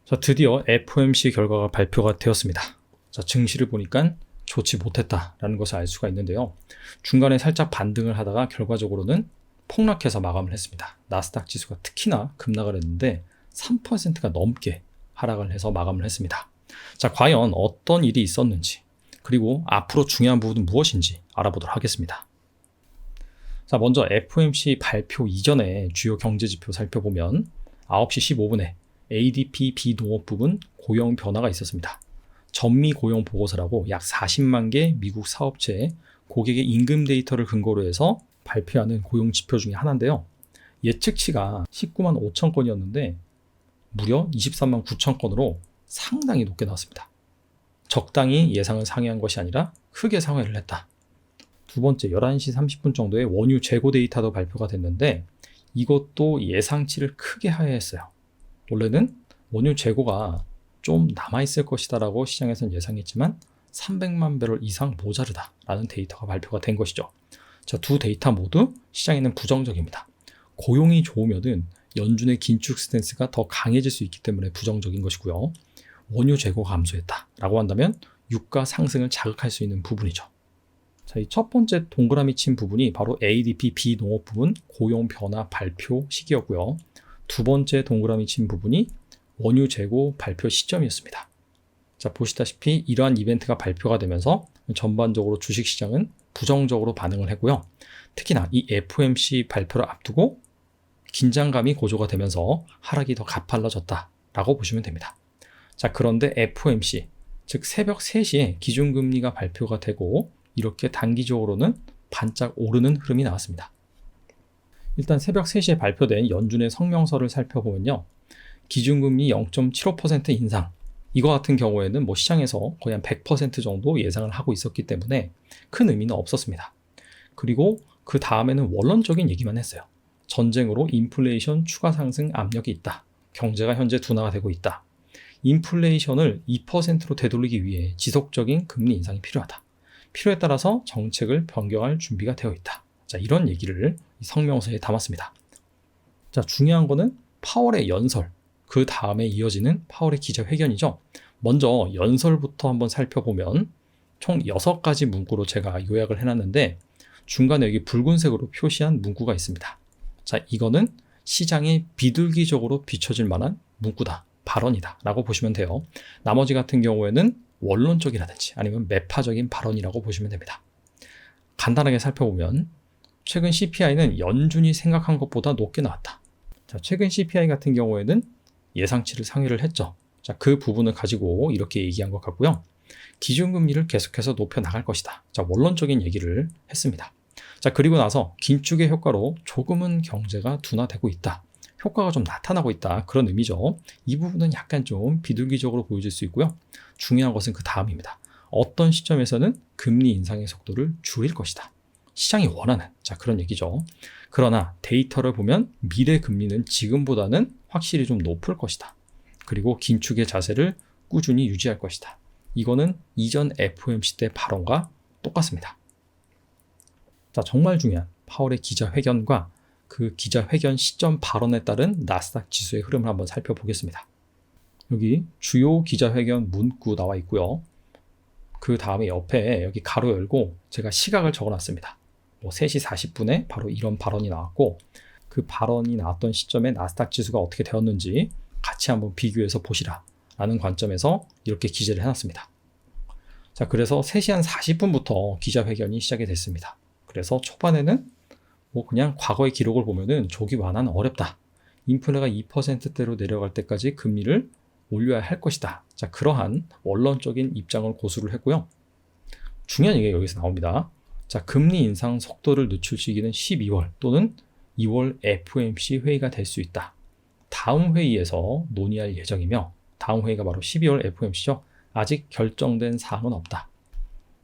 자, 드디어 FOMC 결과가 발표가 되었습니다. 자, 증시를 보니까 좋지 못했다라는 것을 알 수가 있는데요. 중간에 살짝 반등을 하다가 결과적으로는 폭락해서 마감을 했습니다. 나스닥 지수가 특히나 급락을 했는데 3%가 넘게 하락을 해서 마감을 했습니다. 자, 과연 어떤 일이 있었는지, 그리고 앞으로 중요한 부분은 무엇인지 알아보도록 하겠습니다. 자, 먼저 FOMC 발표 이전에 주요 경제지표 살펴보면 9시 15분에 ADP 비농업 부분 고용 변화가 있었습니다. 전미 고용 보고서라고 약 40만 개 미국 사업체의 고객의 임금 데이터를 근거로 해서 발표하는 고용 지표 중에 하나인데요. 예측치가 19만 5천 건이었는데 무려 23만 9천 건으로 상당히 높게 나왔습니다. 적당히 예상을 상회한 것이 아니라 크게 상회를 했다. 두 번째, 11시 30분 정도에 원유 재고 데이터도 발표가 됐는데 이것도 예상치를 크게 하회했어요. 원래는 원유 재고가 좀 남아있을 것이다 라고 시장에서는 예상했지만 300만 배럴 이상 모자르다 라는 데이터가 발표가 된 것이죠. 자, 두 데이터 모두 시장에는 부정적입니다. 고용이 좋으면은 연준의 긴축 스탠스가 더 강해질 수 있기 때문에 부정적인 것이고요. 원유 재고가 감소했다 라고 한다면 유가 상승을 자극할 수 있는 부분이죠. 자, 이 첫 번째 동그라미 친 부분이 바로 ADP 비농업 부분 고용 변화 발표 시기였고요. 두 번째 동그라미 친 부분이 원유 재고 발표 시점이었습니다. 자, 보시다시피 이러한 이벤트가 발표가 되면서 전반적으로 주식시장은 부정적으로 반응을 했고요. 특히나 이 FOMC 발표를 앞두고 긴장감이 고조가 되면서 하락이 더 가팔라졌다라고 보시면 됩니다. 자, 그런데 FOMC, 즉 새벽 3시에 기준금리가 발표가 되고 이렇게 단기적으로는 반짝 오르는 흐름이 나왔습니다. 일단 새벽 3시에 발표된 연준의 성명서를 살펴보면요. 기준금리 0.75% 인상, 이거 같은 경우에는 시장에서 거의 한 100% 정도 예상을 하고 있었기 때문에 큰 의미는 없었습니다. 그리고 그 다음에는 원론적인 얘기만 했어요. 전쟁으로 인플레이션 추가 상승 압력이 있다. 경제가 현재 둔화가 되고 있다. 인플레이션을 2%로 되돌리기 위해 지속적인 금리 인상이 필요하다. 필요에 따라서 정책을 변경할 준비가 되어 있다. 자, 이런 얘기를 성명서에 담았습니다. 자, 중요한 거는 파월의 연설, 그 다음에 이어지는 파월의 기자회견이죠. 먼저 연설부터 한번 살펴보면 총 6가지 문구로 제가 요약을 해놨는데 중간에 여기 붉은색으로 표시한 문구가 있습니다. 자, 이거는 시장에 비둘기적으로 비춰질 만한 문구다, 발언이다 라고 보시면 돼요. 나머지 같은 경우에는 원론적이라든지 아니면 매파적인 발언이라고 보시면 됩니다. 간단하게 살펴보면 최근 CPI는 연준이 생각한 것보다 높게 나왔다. 자, 최근 CPI 같은 경우에는 예상치를 상회를 했죠. 자, 그 부분을 가지고 이렇게 얘기한 것 같고요. 기준금리를 계속해서 높여 나갈 것이다. 자, 원론적인 얘기를 했습니다. 자, 그리고 나서 긴축의 효과로 조금은 경제가 둔화되고 있다. 효과가 좀 나타나고 있다. 그런 의미죠. 이 부분은 약간 좀 비둘기적으로 보여질 수 있고요. 중요한 것은 그 다음입니다. 어떤 시점에서는 금리 인상의 속도를 줄일 것이다. 시장이 원하는, 자, 그런 얘기죠. 그러나 데이터를 보면 미래 금리는 지금보다는 확실히 좀 높을 것이다. 그리고 긴축의 자세를 꾸준히 유지할 것이다. 이거는 이전 FOMC 때 발언과 똑같습니다. 자, 정말 중요한 파월의 기자회견과 그 기자회견 시점 발언에 따른 나스닥 지수의 흐름을 한번 살펴보겠습니다. 여기 주요 기자회견 문구 나와 있고요. 그 다음에 옆에 여기 가로 열고 제가 시각을 적어놨습니다. 3시 40분에 바로 이런 발언이 나왔고 그 발언이 나왔던 시점에 나스닥 지수가 어떻게 되었는지 같이 한번 비교해서 보시라 라는 관점에서 이렇게 기재를 해놨습니다. 자, 그래서 3시 한 40분부터 기자회견이 시작이 됐습니다. 그래서 초반에는 그냥 과거의 기록을 보면은 조기 완화는 어렵다. 인플레가 2%대로 내려갈 때까지 금리를 올려야 할 것이다. 자, 그러한 원론적인 입장을 고수를 했고요. 중요한 얘기가 여기서 나옵니다. 자, 금리 인상 속도를 늦출 시기는 12월 또는 2월 FOMC 회의가 될 수 있다. 다음 회의에서 논의할 예정이며 다음 회의가 바로 12월 FOMC죠. 아직 결정된 사항은 없다.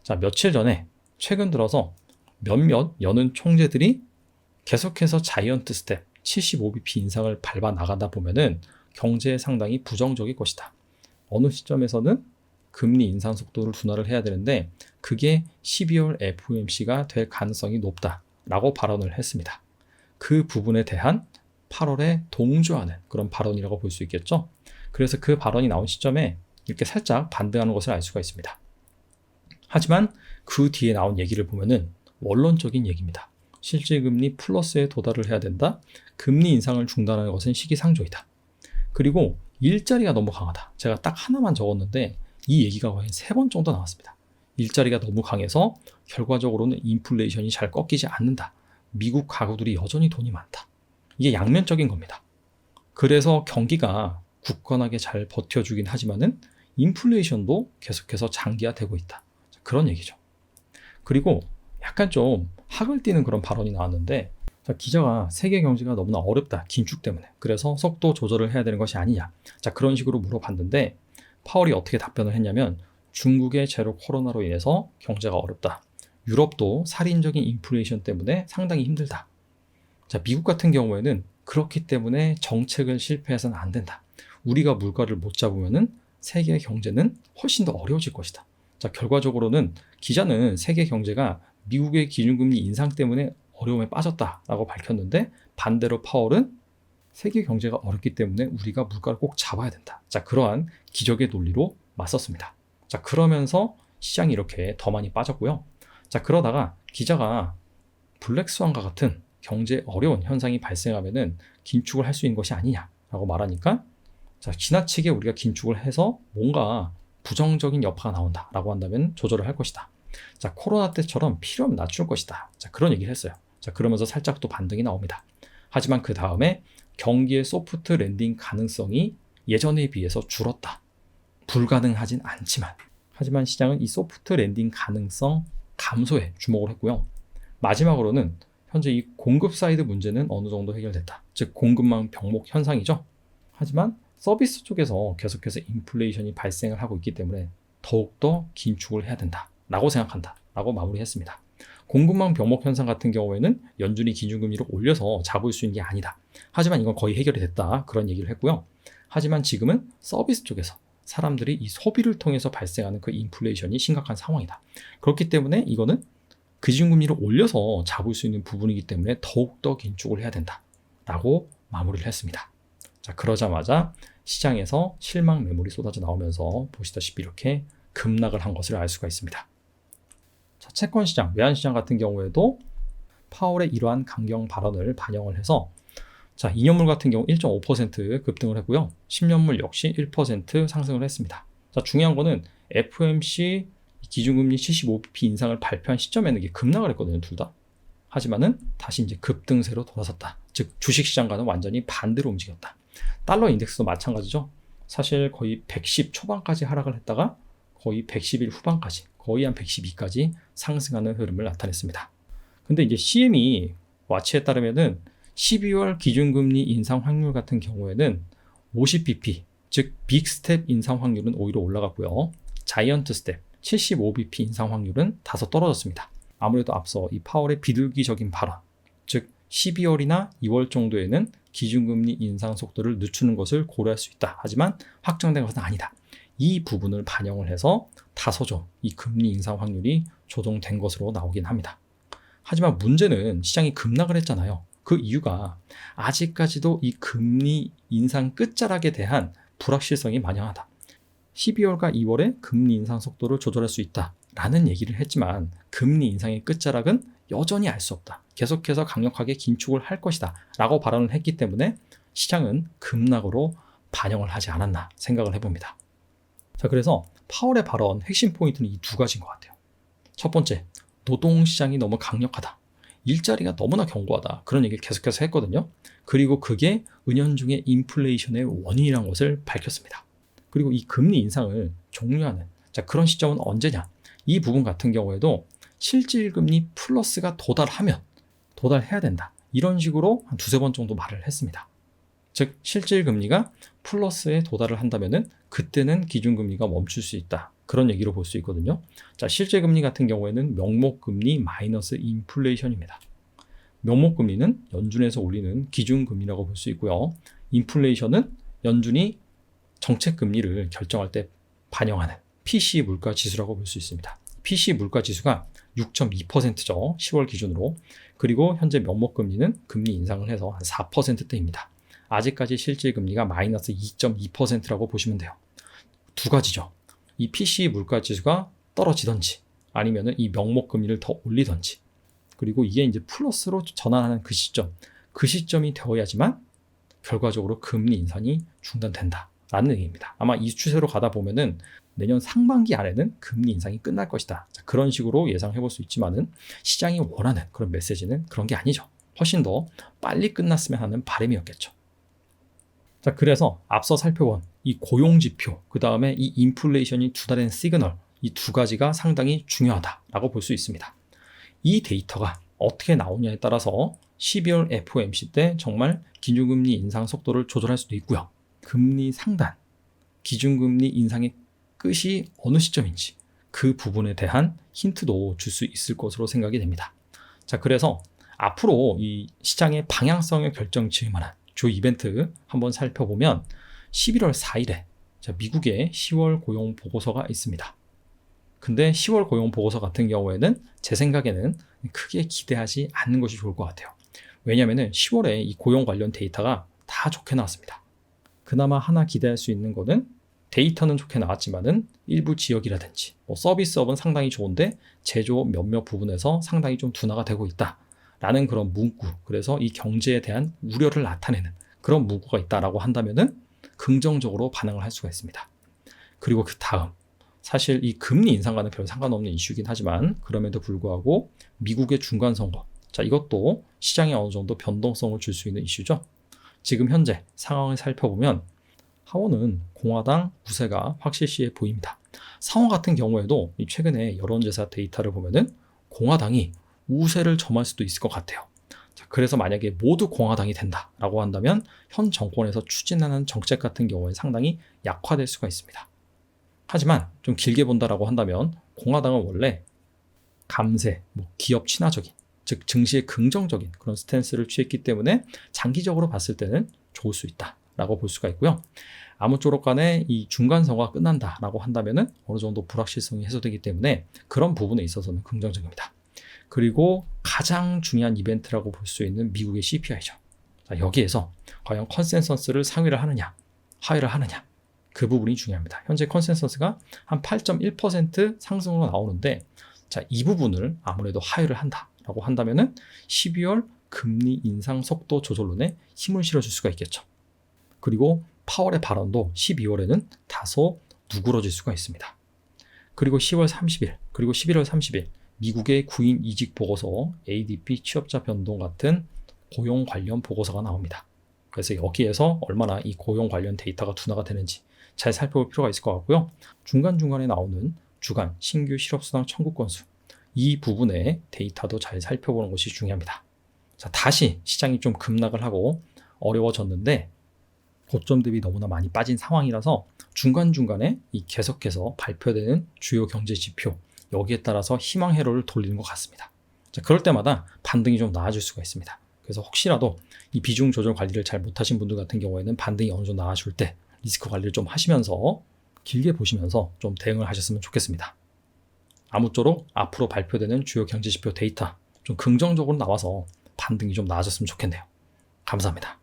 자, 며칠 전에 최근 들어서 몇몇 여는 총재들이 계속해서 자이언트 스텝 75bp 인상을 밟아 나가다 보면은 경제에 상당히 부정적일 것이다. 어느 시점에서는 금리 인상 속도를 둔화를 해야 되는데 그게 12월 FOMC가 될 가능성이 높다라고 발언을 했습니다. 그 부분에 대한 8월에 동조하는 그런 발언이라고 볼 수 있겠죠. 그래서 그 발언이 나온 시점에 이렇게 살짝 반등하는 것을 알 수가 있습니다. 하지만 그 뒤에 나온 얘기를 보면은 원론적인 얘기입니다. 실질금리 플러스에 도달을 해야 된다. 금리 인상을 중단하는 것은 시기상조이다. 그리고 일자리가 너무 강하다. 제가 딱 하나만 적었는데 이 얘기가 거의 3번 정도 나왔습니다. 일자리가 너무 강해서 결과적으로는 인플레이션이 잘 꺾이지 않는다. 미국 가구들이 여전히 돈이 많다. 이게 양면적인 겁니다. 그래서 경기가 굳건하게 잘 버텨주긴 하지만은 인플레이션도 계속해서 장기화되고 있다. 그런 얘기죠. 그리고 약간 좀 학을 띠는 그런 발언이 나왔는데, 기자가 세계 경제가 너무나 어렵다. 긴축 때문에. 그래서 속도 조절을 해야 되는 것이 아니냐. 그런 식으로 물어봤는데 파월이 어떻게 답변을 했냐면 중국의 제로 코로나로 인해서 경제가 어렵다. 유럽도 살인적인 인플레이션 때문에 상당히 힘들다. 미국 같은 경우에는 그렇기 때문에 정책을 실패해서는 안 된다. 우리가 물가를 못 잡으면은 세계 경제는 훨씬 더 어려워질 것이다. 결과적으로는 기자는 세계 경제가 미국의 기준금리 인상 때문에 어려움에 빠졌다라고 밝혔는데 반대로 파월은 세계 경제가 어렵기 때문에 우리가 물가를 꼭 잡아야 된다. 그러한 기적의 논리로 맞섰습니다. 그러면서 시장이 이렇게 더 많이 빠졌고요. 그러다가 기자가 블랙스완과 같은 경제 어려운 현상이 발생하면은 긴축을 할 수 있는 것이 아니냐라고 말하니까 지나치게 우리가 긴축을 해서 뭔가 부정적인 여파가 나온다라고 한다면 조절을 할 것이다. 코로나 때처럼 필요하면 낮출 것이다. 그런 얘기를 했어요. 그러면서 살짝 또 반등이 나옵니다. 하지만 그 다음에 경기의 소프트 랜딩 가능성이 예전에 비해서 줄었다. 불가능하진 않지만. 하지만 시장은 이 소프트 랜딩 가능성 감소에 주목을 했고요. 마지막으로는 현재 이 공급 사이드 문제는 어느 정도 해결됐다. 즉 공급망 병목 현상이죠. 하지만 서비스 쪽에서 계속해서 인플레이션이 발생을 하고 있기 때문에 더욱더 긴축을 해야 된다라고 생각한다라고 마무리했습니다. 공급망 병목 현상 같은 경우에는 연준이 기준금리를 올려서 잡을 수 있는 게 아니다. 하지만 이건 거의 해결이 됐다. 그런 얘기를 했고요. 하지만 지금은 서비스 쪽에서 사람들이 이 소비를 통해서 발생하는 그 인플레이션이 심각한 상황이다. 그렇기 때문에 이거는 기준금리를 올려서 잡을 수 있는 부분이기 때문에 더욱더 긴축을 해야 된다라고 마무리를 했습니다. 그러자마자 시장에서 실망 매물이 쏟아져 나오면서 보시다시피 이렇게 급락을 한 것을 알 수가 있습니다. 채권 시장, 외환 시장 같은 경우에도 파월의 이러한 강경 발언을 반영을 해서 2년물 같은 경우 1.5% 급등을 했고요. 10년물 역시 1% 상승을 했습니다. 중요한 거는 FOMC 기준금리 75bp 인상을 발표한 시점에는 이게 급락을 했거든요, 둘 다. 하지만은 다시 이제 급등세로 돌아섰다. 즉 주식시장과는 완전히 반대로 움직였다. 달러 인덱스도 마찬가지죠. 사실 거의 110 초반까지 하락을 했다가 거의 111 후반까지, 거의 한 112까지 상승하는 흐름을 나타냈습니다. 근데 이제 CME 와치에 따르면은 12월 기준금리 인상 확률 같은 경우에는 50bp, 즉 빅스텝 인상 확률은 오히려 올라갔고요. 자이언트 스텝 75bp 인상 확률은 다소 떨어졌습니다. 아무래도 앞서 이 파월의 비둘기적인 발언, 즉 12월이나 2월 정도에는 기준금리 인상 속도를 늦추는 것을 고려할 수 있다. 하지만 확정된 것은 아니다. 이 부분을 반영을 해서 다소 좀 이 금리 인상 확률이 조정된 것으로 나오긴 합니다. 하지만 문제는 시장이 급락을 했잖아요. 그 이유가 아직까지도 이 금리 인상 끝자락에 대한 불확실성이 만연하다. 12월과 2월에 금리 인상 속도를 조절할 수 있다라는 얘기를 했지만 금리 인상의 끝자락은 여전히 알 수 없다. 계속해서 강력하게 긴축을 할 것이다 라고 발언을 했기 때문에 시장은 급락으로 반영을 하지 않았나 생각을 해봅니다. 그래서 파월의 발언 핵심 포인트는 이 두 가지인 것 같아요. 첫 번째, 노동시장이 너무 강력하다. 일자리가 너무나 견고하다. 그런 얘기를 계속해서 했거든요. 그리고 그게 은연중에 인플레이션의 원인이라는 것을 밝혔습니다. 그리고 이 금리 인상을 종료하는 그런 시점은 언제냐. 이 부분 같은 경우에도 실질금리 플러스가 도달해야 된다. 이런 식으로 한 두세 번 정도 말을 했습니다. 즉 실질금리가 플러스에 도달을 한다면은 그때는 기준금리가 멈출 수 있다. 그런 얘기로 볼 수 있거든요. 실질금리 같은 경우에는 명목금리 마이너스 인플레이션입니다. 명목금리는 연준에서 올리는 기준금리라고 볼 수 있고요. 인플레이션은 연준이 정책금리를 결정할 때 반영하는 PC 물가지수라고 볼 수 있습니다. PC 물가지수가 6.2%죠. 10월 기준으로. 그리고 현재 명목금리는 금리 인상을 해서 한 4%대입니다. 아직까지 실질금리가 마이너스 2.2%라고 보시면 돼요. 두 가지죠. 이 PC 물가지수가 떨어지든지 아니면은 이 명목금리를 더 올리든지, 그리고 이게 이제 플러스로 전환하는 그 시점이 되어야지만 결과적으로 금리 인상이 중단된다라는 얘기입니다. 아마 이 추세로 가다 보면은 내년 상반기 안에는 금리 인상이 끝날 것이다. 자, 그런 식으로 예상해 볼 수 있지만은 시장이 원하는 그런 메시지는 그런 게 아니죠. 훨씬 더 빨리 끝났으면 하는 바람이었겠죠. 자, 그래서 앞서 살펴본 이 고용지표, 그 다음에 이 인플레이션이 두달된 시그널, 이 두 가지가 상당히 중요하다라고 볼 수 있습니다. 이 데이터가 어떻게 나오냐에 따라서 12월 FOMC 때 정말 기준금리 인상 속도를 조절할 수도 있고요. 금리 상단, 기준금리 인상의 끝이 어느 시점인지 그 부분에 대한 힌트도 줄 수 있을 것으로 생각이 됩니다. 자, 그래서 앞으로 이 시장의 방향성을 결정지을 만한 주 이벤트 한번 살펴보면 11월 4일에 미국의 10월 고용 보고서가 있습니다. 근데 10월 고용 보고서 같은 경우에는 제 생각에는 크게 기대하지 않는 것이 좋을 것 같아요. 왜냐하면 10월에 이 고용 관련 데이터가 다 좋게 나왔습니다. 그나마 하나 기대할 수 있는 거는 데이터는 좋게 나왔지만은 일부 지역이라든지 서비스업은 상당히 좋은데 제조업 몇몇 부분에서 상당히 좀 둔화가 되고 있다라는 그런 문구, 그래서 이 경제에 대한 우려를 나타내는 그런 문구가 있다라고 한다면은 긍정적으로 반응을 할 수가 있습니다. 그리고 그 다음, 사실 이 금리 인상과는 별 상관없는 이슈이긴 하지만 그럼에도 불구하고 미국의 중간선거, 자, 이것도 시장에 어느 정도 변동성을 줄 수 있는 이슈죠. 지금 현재 상황을 살펴보면 하원은 공화당 우세가 확실시해 보입니다. 상원 같은 경우에도 최근에 여론조사 데이터를 보면은 공화당이 우세를 점할 수도 있을 것 같아요. 자, 그래서 만약에 모두 공화당이 된다라고 한다면 현 정권에서 추진하는 정책 같은 경우에 상당히 약화될 수가 있습니다. 하지만 좀 길게 본다라고 한다면 공화당은 원래 감세, 기업 친화적인, 즉 증시에 긍정적인 그런 스탠스를 취했기 때문에 장기적으로 봤을 때는 좋을 수 있다라고 볼 수가 있고요. 아무쪼록 간에 이 중간선거가 끝난다라고 한다면은 어느 정도 불확실성이 해소되기 때문에 그런 부분에 있어서는 긍정적입니다. 그리고 가장 중요한 이벤트라고 볼 수 있는 미국의 CPI죠. 자, 여기에서 과연 컨센서스를 상회를 하느냐, 하회를 하느냐, 그 부분이 중요합니다. 현재 컨센서스가 한 8.1% 상승으로 나오는데, 자, 이 부분을 아무래도 하회를 한다라고 한다면은 12월 금리 인상 속도 조절론에 힘을 실어줄 수가 있겠죠. 그리고 파월의 발언도 12월에는 다소 누그러질 수가 있습니다. 그리고 10월 30일, 그리고 11월 30일 미국의 구인 이직 보고서, ADP 취업자 변동 같은 고용 관련 보고서가 나옵니다. 그래서 여기에서 얼마나 이 고용 관련 데이터가 둔화가 되는지 잘 살펴볼 필요가 있을 것 같고요. 중간중간에 나오는 주간 신규 실업수당 청구 건수, 이 부분의 데이터도 잘 살펴보는 것이 중요합니다. 자, 다시 시장이 좀 급락을 하고 어려워졌는데 고점 대비 너무나 많이 빠진 상황이라서 중간중간에 이 계속해서 발표되는 주요 경제 지표, 여기에 따라서 희망 회로를 돌리는 것 같습니다. 자, 그럴 때마다 반등이 좀 나아질 수가 있습니다. 그래서 혹시라도 이 비중 조절 관리를 잘 못하신 분들 같은 경우에는 반등이 어느 정도 나아질 때 리스크 관리를 좀 하시면서 길게 보시면서 좀 대응을 하셨으면 좋겠습니다. 아무쪼록 앞으로 발표되는 주요 경제 지표 데이터 좀 긍정적으로 나와서 반등이 좀 나아졌으면 좋겠네요. 감사합니다.